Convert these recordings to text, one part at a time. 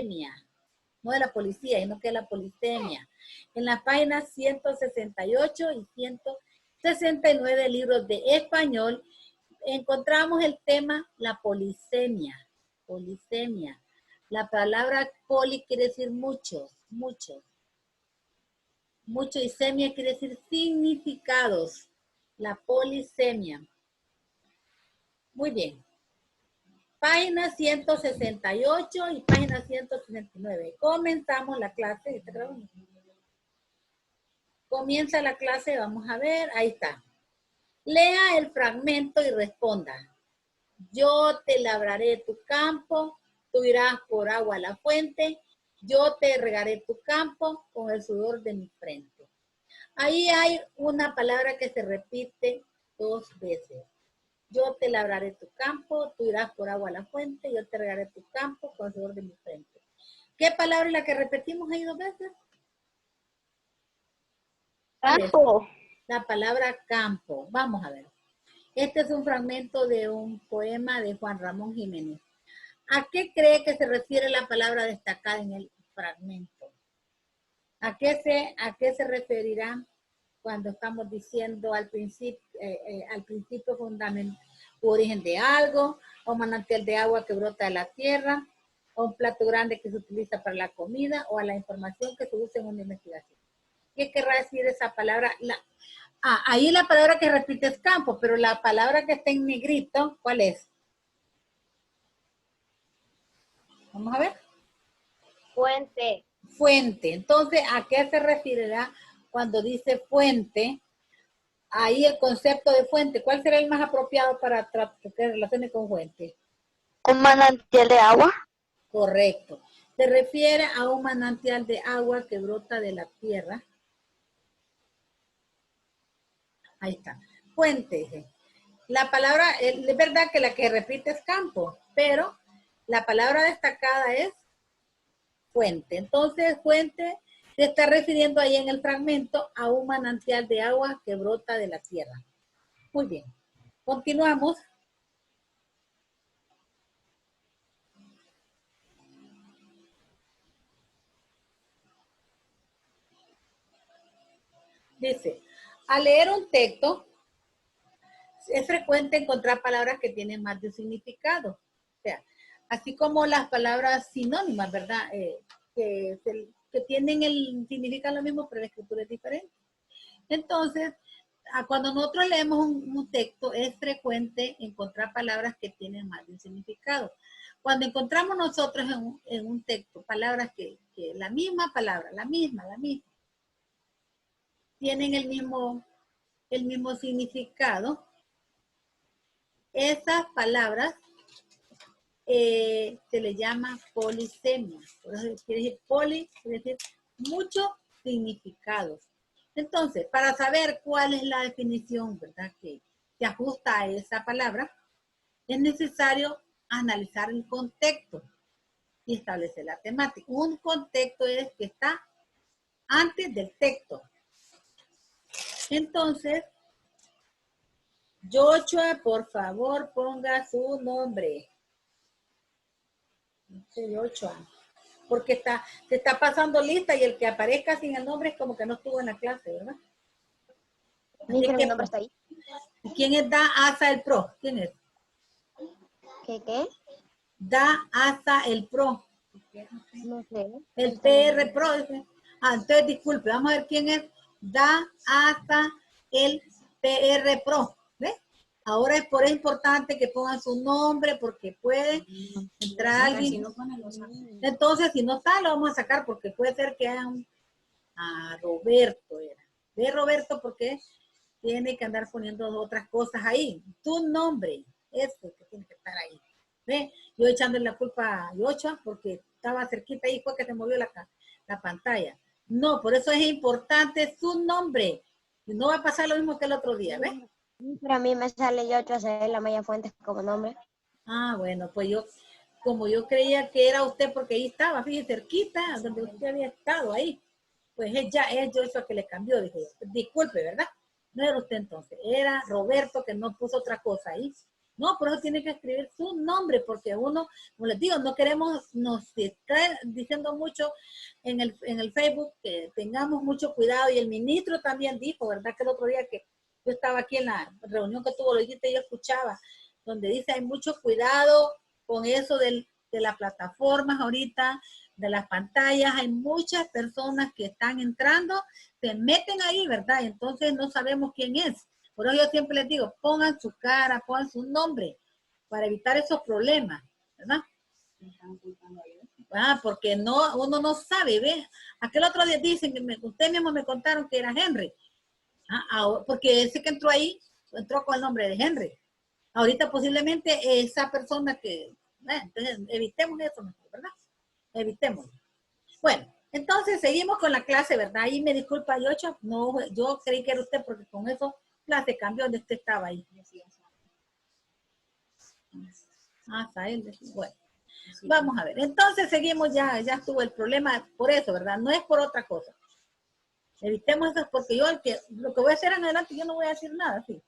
polisemia. No de la policía, sino que de la polisemia. En las páginas 168 y 169 de libros de español, encontramos el tema la polisemia. Polisemia. La palabra poli quiere decir muchos, muchos. Mucho y semia quiere decir significados. La polisemia. Muy bien. Página 168 y página 169. Comenzamos la clase. Comienza la clase, vamos a ver, ahí está. Lea el fragmento y responda. Yo te labraré tu campo, tú irás por agua a la fuente, yo te regaré tu campo con el sudor de mi frente. Ahí hay una palabra que se repite 2 veces. Yo te labraré tu campo, tú irás por agua a la fuente, yo te regaré tu campo con el sudor de mi frente. ¿Qué palabra es la que repetimos ahí 2 veces? Campo. La palabra campo. Vamos a ver. Este es un fragmento de un poema de Juan Ramón Jiménez. ¿A qué cree que se refiere la palabra destacada en el fragmento? ¿A qué se referirá cuando estamos diciendo al principio fundamental, origen de algo, o manantial de agua que brota de la tierra, o un plato grande que se utiliza para la comida, o a la información que se usa en una investigación? ¿Qué querrá decir esa palabra? Ahí la palabra que repite es campo, pero la palabra que está en negrito, ¿cuál es? Vamos a ver. Fuente. Fuente. Entonces, ¿a qué se referirá cuando dice fuente? Ahí el concepto de fuente, ¿cuál será el más apropiado para que se relacione con fuente? Un manantial de agua. Correcto. Se refiere a un manantial de agua que brota de la tierra. Ahí está. Fuente. La palabra, es verdad que la que repite es campo, pero la palabra destacada es fuente. Entonces, fuente se está refiriendo ahí en el fragmento a un manantial de agua que brota de la tierra. Muy bien. Continuamos. Dice, al leer un texto, es frecuente encontrar palabras que tienen más de un significado. O sea, así como las palabras sinónimas, ¿verdad? Que significan lo mismo, pero la escritura es diferente. Entonces, cuando nosotros leemos un texto, es frecuente encontrar palabras que tienen más de un significado. Cuando encontramos nosotros en un texto palabras que la misma palabra, la misma, tienen el mismo significado, esas palabras se le llama polisemia. Por eso quiere decir poli, quiere decir muchos significados. Entonces, para saber cuál es la definición, ¿verdad?, que se ajusta a esa palabra, es necesario analizar el contexto y establecer la temática. Un contexto es que está antes del texto. Entonces, Yochoa, por favor, ponga su nombre. Yochoa. Porque se está pasando lista y el que aparezca sin el nombre es como que no estuvo en la clase, ¿verdad? Mi nombre está ahí. ¿Quién es Da Asa el Pro? ¿Quién es? ¿Qué? Da Asa el Pro. No sé. El PR Pro. Entonces disculpe, vamos a ver quién es Da Asa el PR Pro. ¿Ves? Ahora es por eso importante que pongan su nombre porque puede entrar alguien. Entonces, si no está, lo vamos a sacar porque puede ser que haya Roberto. Ve Roberto porque tiene que andar poniendo otras cosas ahí. Tu nombre, ese que tiene que estar ahí. ¿Ve? Yo echándole la culpa a Yocha porque estaba cerquita ahí, fue que se movió la pantalla. No, por eso es importante su nombre. Y no va a pasar lo mismo que el otro día, ¿ves? Pero a mí me sale Yochoa la Maya Fuentes como nombre. Bueno, pues como yo creía que era usted porque ahí estaba, fíjese, cerquita, donde usted había estado ahí. Pues es Yochoa que le cambió, dije yo. Disculpe, ¿verdad? No era usted entonces, era Roberto que no puso otra cosa ahí. No, por eso tiene que escribir su nombre, porque uno, como les digo, no queremos, nos está diciendo mucho en el Facebook que tengamos mucho cuidado, y el ministro también dijo, ¿verdad? Que el otro día que yo estaba aquí en la reunión que tuvo, lo dijiste, yo escuchaba, donde dice hay mucho cuidado con eso de las plataformas ahorita, de las pantallas, hay muchas personas que están entrando, se meten ahí, ¿verdad? Entonces no sabemos quién es. Por eso yo siempre les digo, pongan su cara, pongan su nombre, para evitar esos problemas, ¿verdad? Porque no, uno no sabe, ¿ves? Aquel otro día dicen, que ustedes mismos me contaron que era Henry, porque ese que entró ahí, entró con el nombre de Henry. Ahorita posiblemente esa persona que, entonces evitemos eso, ¿verdad? Evitemos. Bueno, entonces seguimos con la clase, ¿verdad? Ahí me disculpa, Yocha, no, yo creí que era usted porque con eso clase cambió donde usted estaba ahí. Sael, bueno. Vamos a ver, entonces seguimos ya estuvo el problema por eso, ¿verdad? No es por otra cosa. Evitemos eso porque yo lo que voy a hacer en adelante, yo no voy a decir nada, sí.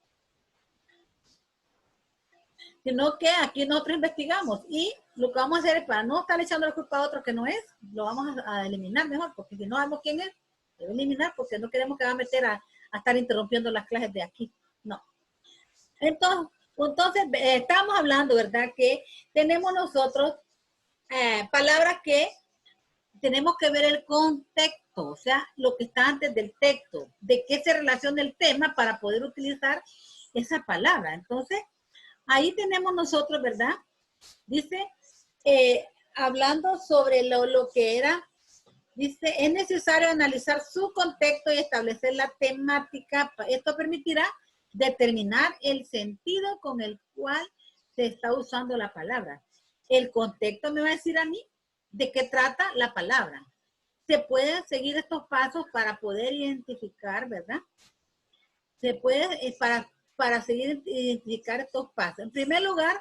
Sino que aquí nosotros investigamos y lo que vamos a hacer es para no estar echando la culpa a otro que no es, lo vamos a eliminar mejor, porque si no sabemos quién es, debe eliminar porque no queremos que va a meter a estar interrumpiendo las clases de aquí. No. Entonces estamos hablando, ¿verdad? Que tenemos nosotros palabras que tenemos que ver el contexto, o sea, lo que está antes del texto, de qué se relaciona el tema para poder utilizar esa palabra. Entonces, ahí tenemos nosotros, ¿verdad? Dice, hablando sobre lo que era, dice, es necesario analizar su contexto y establecer la temática. Esto permitirá determinar el sentido con el cual se está usando la palabra. El contexto me va a decir a mí de qué trata la palabra. Se pueden seguir estos pasos para poder identificar, ¿verdad? Se puede, para seguir identificar estos pasos. En primer lugar,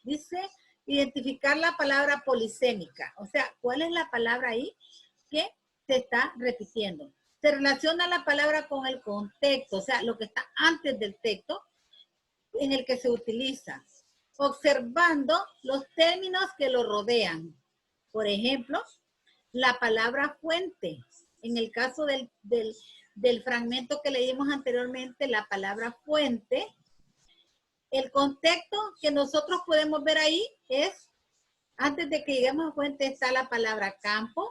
dice, identificar la palabra polisémica. O sea, ¿cuál es la palabra ahí que se está repitiendo? Se relaciona la palabra con el contexto, o sea, lo que está antes del texto en el que se utiliza, observando los términos que lo rodean. Por ejemplo, la palabra fuente. En el caso del fragmento que leímos anteriormente, la palabra fuente, el contexto que nosotros podemos ver ahí es, antes de que lleguemos a fuente, está la palabra campo,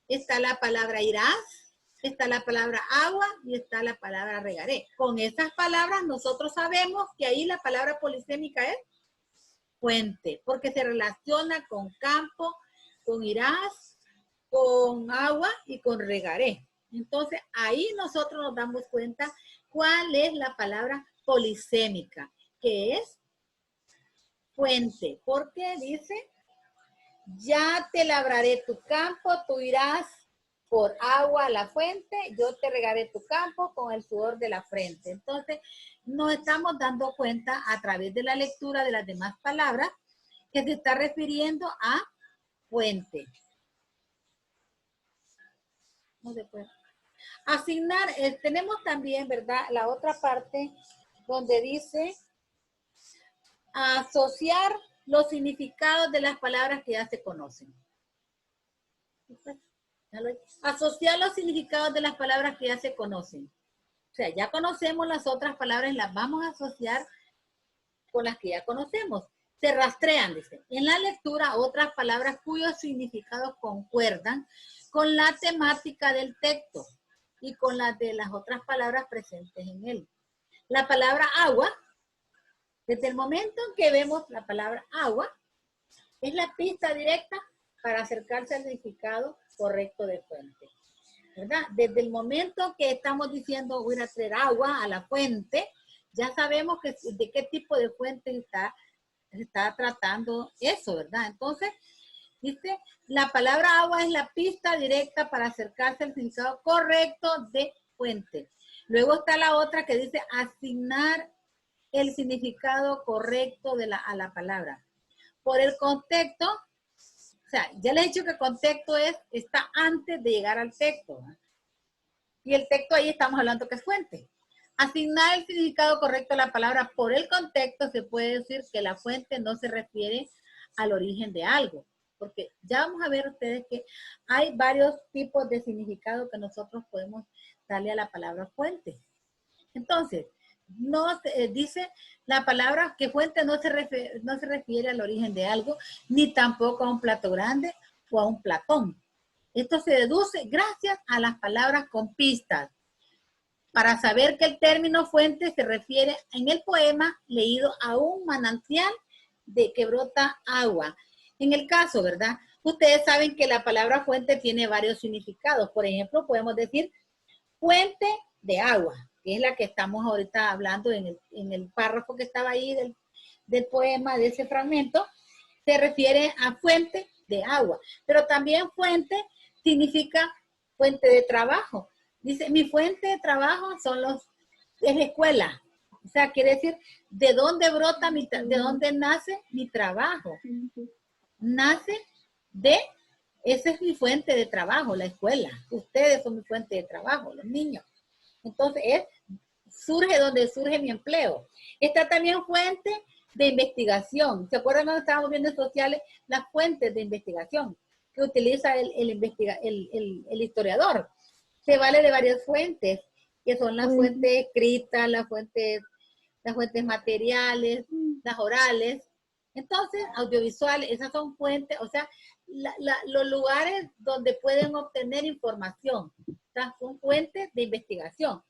está la palabra irás, está la palabra agua y está la palabra regaré. Con esas palabras nosotros sabemos que ahí la palabra polisémica es fuente, porque se relaciona con campo, con irás, con agua y con regaré. Entonces, ahí nosotros nos damos cuenta cuál es la palabra polisémica, que es fuente, porque dice, ya te labraré tu campo, tú irás por agua a la fuente, yo te regaré tu campo con el sudor de la frente. Entonces, nos estamos dando cuenta a través de la lectura de las demás palabras que se está refiriendo a fuente. No se puede. Asignar, tenemos también, ¿verdad? La otra parte donde dice asociar los significados de las palabras que ya se conocen. Asociar los significados de las palabras que ya se conocen. O sea, ya conocemos las otras palabras, las vamos a asociar con las que ya conocemos. Se rastrean, dice. En la lectura, otras palabras cuyos significados concuerdan con la temática del texto y con las de las otras palabras presentes en él. La palabra agua, desde el momento en que vemos la palabra agua, es la pista directa para acercarse al significado correcto de fuente, ¿verdad? Desde el momento que estamos diciendo voy a traer agua a la fuente, ya sabemos que, de qué tipo de fuente está tratando eso, ¿verdad? Entonces, dice, la palabra agua es la pista directa para acercarse al significado correcto de fuente. Luego está la otra que dice asignar el significado correcto a la palabra. Por el contexto, o sea, ya les he dicho que el contexto está antes de llegar al texto, ¿verdad? Y el texto ahí estamos hablando que es fuente. Asignar el significado correcto a la palabra por el contexto, se puede decir que la fuente no se refiere al origen de algo. Porque ya vamos a ver ustedes que hay varios tipos de significado que nosotros podemos darle a la palabra fuente. Entonces, no dice la palabra que fuente no se refiere al origen de algo, ni tampoco a un plato grande o a un platón. Esto se deduce gracias a las palabras con pistas, para saber que el término fuente se refiere en el poema leído a un manantial de que brota agua. En el caso, ¿verdad? Ustedes saben que la palabra fuente tiene varios significados. Por ejemplo, podemos decir fuente de agua, que es la que estamos ahorita hablando en el párrafo que estaba ahí del poema, de ese fragmento, se refiere a fuente de agua. Pero también fuente significa fuente de trabajo. Dice, mi fuente de trabajo es la escuela. O sea, quiere decir, ¿de dónde brota, de dónde nace mi trabajo? Nace esa es mi fuente de trabajo, la escuela. Ustedes son mi fuente de trabajo, los niños. Entonces, surge donde surge mi empleo. Está también fuente de investigación. ¿Se acuerdan cuando estábamos viendo en sociales las fuentes de investigación que utiliza el historiador? Se vale de varias fuentes, que son las fuentes escritas, las fuentes materiales, las orales. Entonces, audiovisuales, esas son fuentes, o sea, los lugares donde pueden obtener información. O sea, son fuentes de investigación.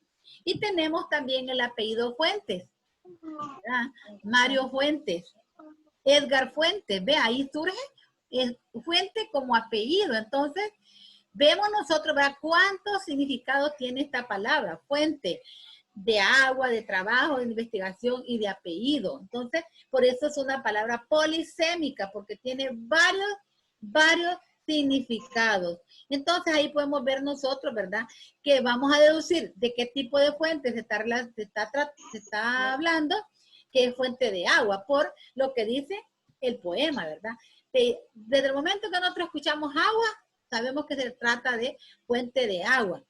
Y tenemos también el apellido Fuentes. ¿Verdad? Mario Fuentes, Edgar Fuentes, ve, ahí surge Fuente como apellido. Entonces, vemos nosotros, ¿verdad?, cuántos significados tiene esta palabra, fuente, de agua, de trabajo, de investigación y de apellido. Entonces, por eso es una palabra polisémica, porque tiene varios significados. Entonces, ahí podemos ver nosotros, ¿verdad?, que vamos a deducir de qué tipo de fuente se está hablando, que es fuente de agua, por lo que dice el poema, ¿verdad? Desde el momento que nosotros escuchamos agua, sabemos que se trata de fuente de agua,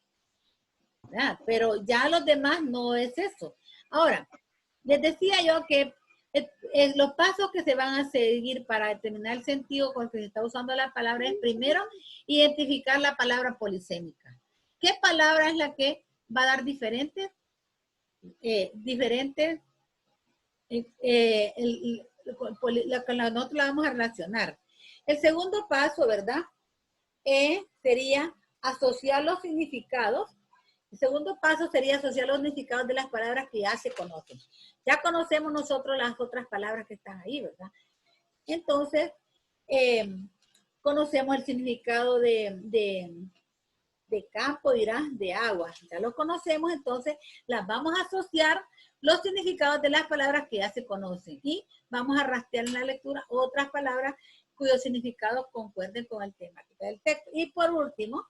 ¿verdad? Pero ya los demás no es eso. Ahora, les decía yo que los pasos que se van a seguir para determinar el sentido con el que se está usando la palabra es primero identificar la palabra polisémica. ¿Qué palabra es la que va a dar diferentes? Nosotros la vamos a relacionar. El segundo paso, ¿verdad?, sería asociar los significados. El segundo paso sería asociar los significados de las palabras que ya se conocen. Ya conocemos nosotros las otras palabras que están ahí, ¿verdad? Entonces, conocemos el significado de campo, dirás, de agua. Ya lo conocemos, entonces las vamos a asociar los significados de las palabras que ya se conocen. Y vamos a rastrear en la lectura otras palabras cuyos significados concuerden con el temática del texto. Y por último,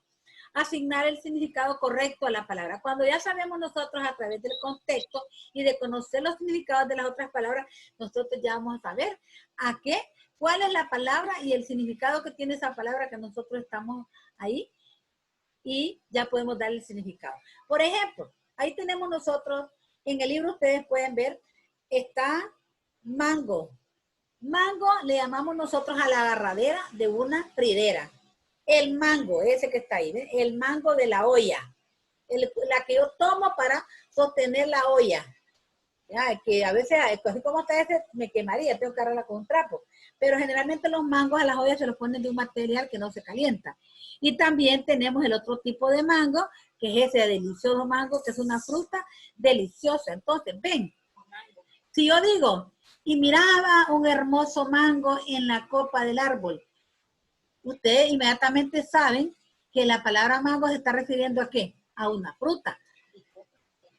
asignar el significado correcto a la palabra. Cuando ya sabemos nosotros a través del contexto y de conocer los significados de las otras palabras, nosotros ya vamos a saber cuál es la palabra y el significado que tiene esa palabra que nosotros estamos ahí, y ya podemos darle el significado. Por ejemplo, ahí tenemos nosotros, en el libro ustedes pueden ver, está mango. Mango le llamamos nosotros a la agarradera de una fridera. El mango, ese que está ahí, ¿ves? El mango de la olla. La que yo tomo para sostener la olla. Ya, que a veces, así como está ese, me quemaría, tengo que agarrarla con un trapo. Pero generalmente los mangos a las ollas se los ponen de un material que no se calienta. Y también tenemos el otro tipo de mango, que es ese delicioso mango, que es una fruta deliciosa. Entonces, ven, si yo digo, y miraba un hermoso mango en la copa del árbol, ustedes inmediatamente saben que la palabra mango se está refiriendo a ¿qué? A una fruta,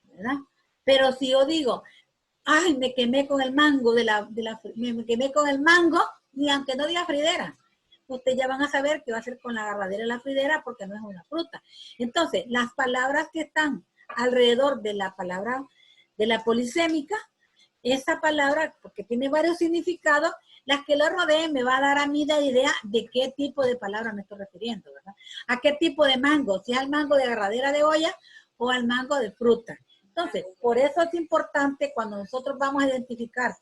¿verdad? Pero si yo digo, ay, me quemé con el mango me quemé con el mango, ni aunque no diga fridera, ustedes ya van a saber que va a ser con la agarradera de la fridera porque no es una fruta. Entonces, las palabras que están alrededor de la palabra de la polisémica, esa palabra, porque tiene varios significados, las que lo rodeen me va a dar a mí la idea de qué tipo de palabra me estoy refiriendo, ¿verdad? A qué tipo de mango, si es al mango de agarradera de olla o al mango de fruta. Entonces, por eso es importante cuando nosotros vamos a identificar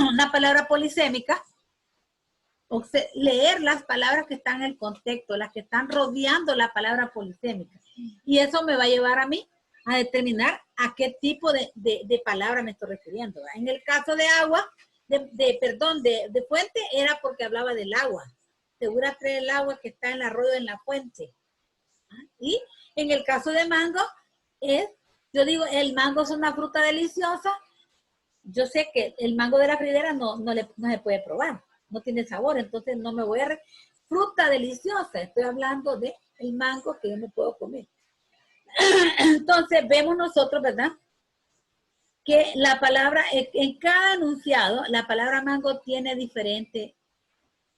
una palabra polisémica, leer las palabras que están en el contexto, las que están rodeando la palabra polisémica. Y eso me va a llevar a mí a determinar a qué tipo de palabra me estoy refiriendo. En el caso de agua, de fuente, era porque hablaba del agua. Segura trae el agua que está en el arroyo, en la fuente. Y en el caso de mango, yo digo, el mango es una fruta deliciosa. Yo sé que el mango de la fridera no se puede probar, no tiene sabor, entonces no me voy a... Fruta deliciosa, estoy hablando de el mango que yo me puedo comer. Entonces vemos nosotros, ¿verdad? Que la palabra, en cada enunciado, la palabra mango tiene diferente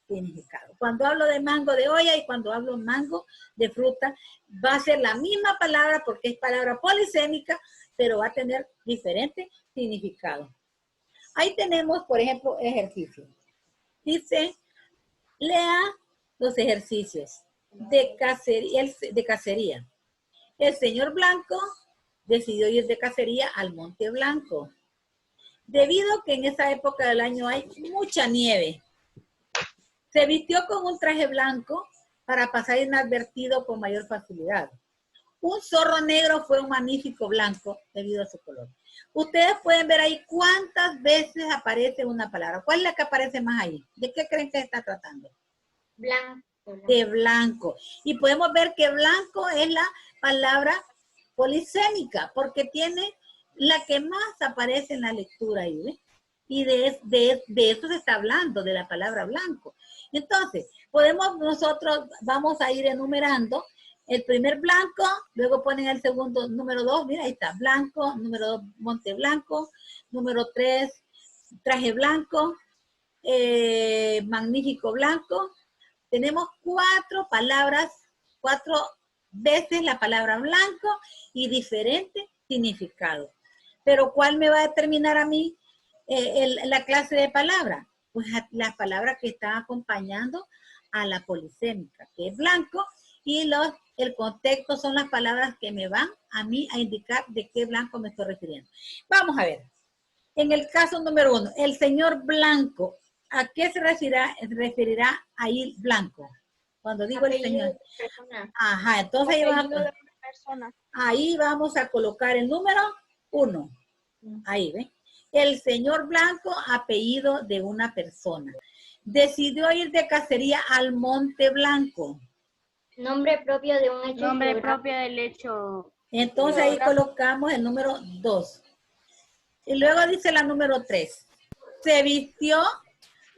significado. Cuando hablo de mango de olla y cuando hablo mango de fruta, va a ser la misma palabra porque es palabra polisémica, pero va a tener diferente significado. Ahí tenemos, por ejemplo, ejercicios. Dice, lea los ejercicios de cacería. El señor Blanco decidió ir de cacería al Monte Blanco. Debido a que en esa época del año hay mucha nieve, se vistió con un traje blanco para pasar inadvertido con mayor facilidad. Un zorro negro fue un magnífico blanco debido a su color. Ustedes pueden ver ahí cuántas veces aparece una palabra. ¿Cuál es la que aparece más ahí? ¿De qué creen que está tratando? Blanco. De blanco. Y podemos ver que blanco es la palabra polisémica porque tiene la que más aparece en la lectura ahí, ¿ves? Y de eso se está hablando, de la palabra blanco. Entonces, nosotros vamos a ir enumerando el primer blanco, luego ponen el segundo, número 2, mira, ahí está, blanco, número 2, Monte Blanco, número 3, traje blanco, magnífico blanco. Tenemos 4 palabras, 4 veces la palabra blanco y diferente significado. Pero ¿cuál me va a determinar a mí la clase de palabra? Pues las palabras que están acompañando a la polisémica, que es blanco, y el contexto son las palabras que me van a mí a indicar de qué blanco me estoy refiriendo. Vamos a ver. En el caso número 1, el señor Blanco, ¿a qué se referirá ahí blanco? Cuando digo el señor. Ajá, entonces ahí vamos a colocar el número 1. Ahí, ¿ven? El señor Blanco, apellido de una persona. Decidió ir de cacería al Monte Blanco. Nombre propio de un hecho. Nombre propio del hecho. Entonces ahí colocamos el número 2. Y luego dice la número 3. Se vistió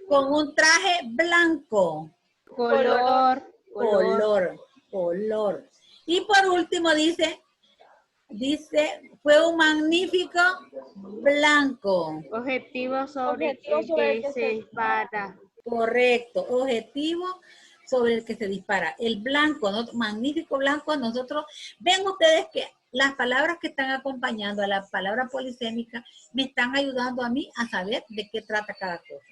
con un traje blanco. Color. Y por último dice, fue un magnífico blanco. Objetivo sobre el que se dispara. Correcto, objetivo sobre el que se dispara. El blanco, ¿no? Magnífico blanco, nosotros, ven ustedes que las palabras que están acompañando a la palabra polisémica me están ayudando a mí a saber de qué trata cada cosa.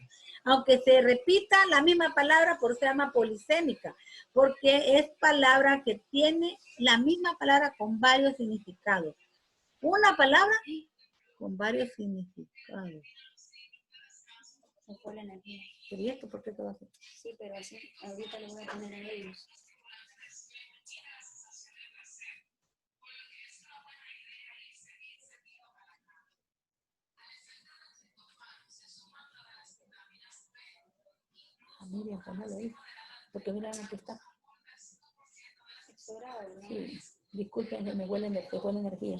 Aunque se repita la misma palabra, por eso se llama polisémica, porque es palabra que tiene la misma palabra con varios significados. Una palabra con varios significados. Se fue la energía. ¿Y esto por qué te va a hacer? Sí, pero así, ahorita le voy a poner a ellos. Miriam, póngalo ahí, porque mira aquí está. Es hora, ¿no? Sí, disculpen que me huele energía.